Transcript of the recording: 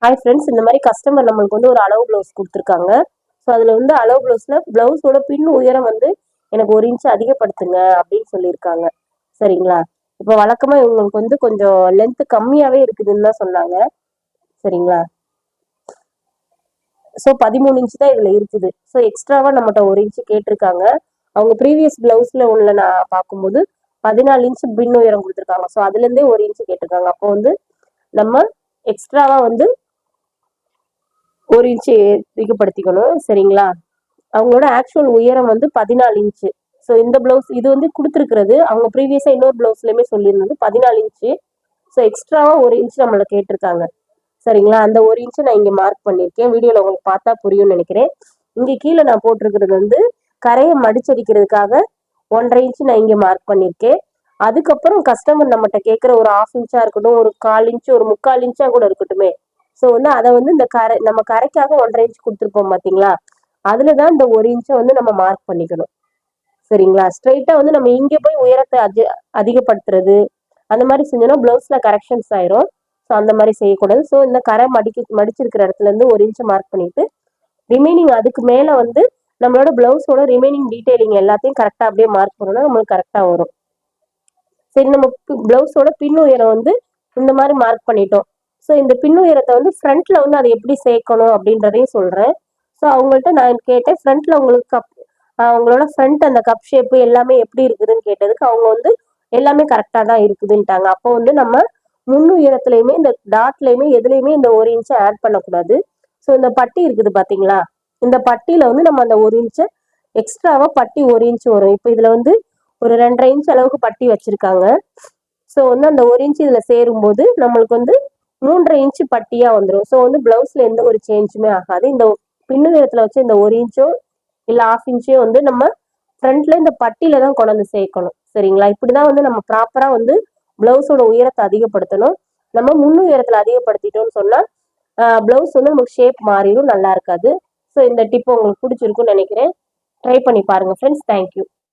Hi friends, இந்த மாதிரி customer நம்மளுக்கு வந்து ஒரு அளவு ப்ளவுஸ் கொடுத்துருக்காங்க. ஸோ அதில் வந்து அளவு ப்ளவுஸில் ப்ளவுஸோட பின் உயரம் வந்து எனக்கு 1 இன்ச்சு அதிகப்படுத்துங்க அப்படின்னு சொல்லியிருக்காங்க. சரிங்களா? இப்போ வழக்கமாக இவங்களுக்கு வந்து கொஞ்சம் லென்த்து கம்மியாகவே இருக்குதுன்னு தான் சொன்னாங்க. சரிங்களா? ஸோ 13 இன்ச்சு தான் இதில் இருக்குது. ஸோ எக்ஸ்ட்ராவாக நம்மகிட்ட 1 இன்ச்சு கேட்டிருக்காங்க. அவங்க ப்ரீவியஸ் ப்ளவுஸில் உள்ள நான் பார்க்கும்போது 14 இன்ச்சு பின் உயரம் கொடுத்துருக்காங்க. ஸோ அதுலேருந்தே 1 இன்ச்சு கேட்டிருக்காங்க. அப்போ வந்து நம்ம எக்ஸ்ட்ராவாக வந்து 1 இன்ச்சு அதிகப்படுத்திக்கணும். சரிங்களா? அவங்களோட ஆக்சுவல் உயரம் வந்து 14 இன்ச்சு. ஸோ இந்த ப்ளவுஸ் இது வந்து கொடுத்துருக்கிறது. அவங்க ப்ரீவியஸா இன்னொரு ப்ளவுஸ்லயுமே சொல்லியிருந்தது 14 இன்ச்சு. ஸோ எக்ஸ்ட்ராவா 1 இன்ச் நம்மள கேட்டிருக்காங்க. சரிங்களா? அந்த 1 இன்ச்சு நான் இங்க மார்க் பண்ணியிருக்கேன். வீடியோல உங்களுக்கு பார்த்தா புரியும்னு நினைக்கிறேன். இங்க கீழே நான் போட்டிருக்கிறது வந்து கரையை மடிச்சடிக்கிறதுக்காக 1.5 இன்ச்சு நான் இங்க மார்க் பண்ணியிருக்கேன். அதுக்கப்புறம் கஸ்டமர் நம்மகிட்ட கேட்குற ஒரு 1/2 இன்ச்சா இருக்கட்டும், ஒரு 1/4 இன்ச்சு, ஒரு 3/4 இன்ச்சா கூட இருக்கட்டுமே. ஸோ வந்து அதை வந்து இந்த கரை நம்ம கரைக்காக 1.5 இன்ச் கொடுத்துருப்போம் பார்த்தீங்களா? அதுல தான் இந்த 1 இன்ச்சை வந்து நம்ம மார்க் பண்ணிக்கணும். சரிங்களா? ஸ்ட்ரைட்டா வந்து நம்ம இங்க போய் உயரத்தை அதிகப்படுத்துறது அந்த மாதிரி செஞ்சோம்னா பிளவுஸ்ல கரெக்ஷன்ஸ் ஆயிரும். ஸோ அந்த மாதிரி செய்யக்கூடாது. ஸோ இந்த கரை மடிச்சிருக்கிற இடத்துல இருந்து 1 இன்ச் மார்க் பண்ணிட்டு ரிமைனிங் அதுக்கு மேல வந்து நம்மளோட பிளவுஸோட ரிமைனிங் டீடைலிங் எல்லாத்தையும் கரெக்டா அப்படியே மார்க் பண்ணோம்னா நம்மளுக்கு கரெக்டா வரும். சரி, நம்ம பிளவுஸோட பின் உயரம் வந்து இந்த மாதிரி மார்க் பண்ணிட்டோம். ஸோ இந்த பின் உயரத்தை வந்து ஃப்ரண்ட்ல வந்து அதை எப்படி சேர்க்கணும் அப்படின்றதையும் சொல்றேன். ஸோ அவங்கள்ட்ட நான் கேட்டேன், ஃப்ரண்ட்ல உங்களுக்கு அவங்களோட ஃப்ரண்ட் அந்த கப் ஷேப்பு எல்லாமே எப்படி இருக்குதுன்னு கேட்டதுக்கு அவங்க வந்து எல்லாமே கரெக்டா தான் இருக்குதுன்ட்டாங்க. அப்போ வந்து நம்ம முன் உயரத்துலயுமே இந்த டாட்லயுமே எதுலையுமே இந்த 1 இன்ச்சை ஆட் பண்ணக்கூடாது. ஸோ இந்த பட்டி இருக்குது பாத்தீங்களா? இந்த பட்டியில வந்து நம்ம அந்த 1 இன்ச்சை எக்ஸ்ட்ராவா பட்டி 1 இன்ச் வரும். இப்போ இதுல வந்து ஒரு 2.5 இன்ச் அளவுக்கு பட்டி வச்சிருக்காங்க. ஸோ வந்து அந்த 1 இன்ச் இதுல சேரும்போது நம்மளுக்கு வந்து 3.5 இன்ச் பட்டியா வந்துடும். ஸோ வந்து பிளவுஸ்ல எந்த ஒரு சேஞ்சுமே ஆகாது. இந்த பின்னு உயரத்துல வச்சு இந்த 1 இன்ச்சோ இல்ல 1/2 இன்ச்சோ வந்து நம்ம ஃப்ரண்ட்ல இந்த பட்டியில தான் கொண்டு வந்து சேர்க்கணும். சரிங்களா? இப்படிதான் வந்து நம்ம ப்ராப்பரா வந்து பிளவுஸோட உயரத்தை அதிகப்படுத்தணும். நம்ம முன் உயரத்துல அதிகப்படுத்திட்டோம்னு சொன்னா பிளவுஸ் வந்து நமக்கு ஷேப் மாறிடும், நல்லா இருக்காது. ஸோ இந்த டிப் உங்களுக்கு பிடிச்சிருக்கும்னு நினைக்கிறேன். ட்ரை பண்ணி பாருங்க ஃப்ரெண்ட்ஸ். தேங்க்யூ.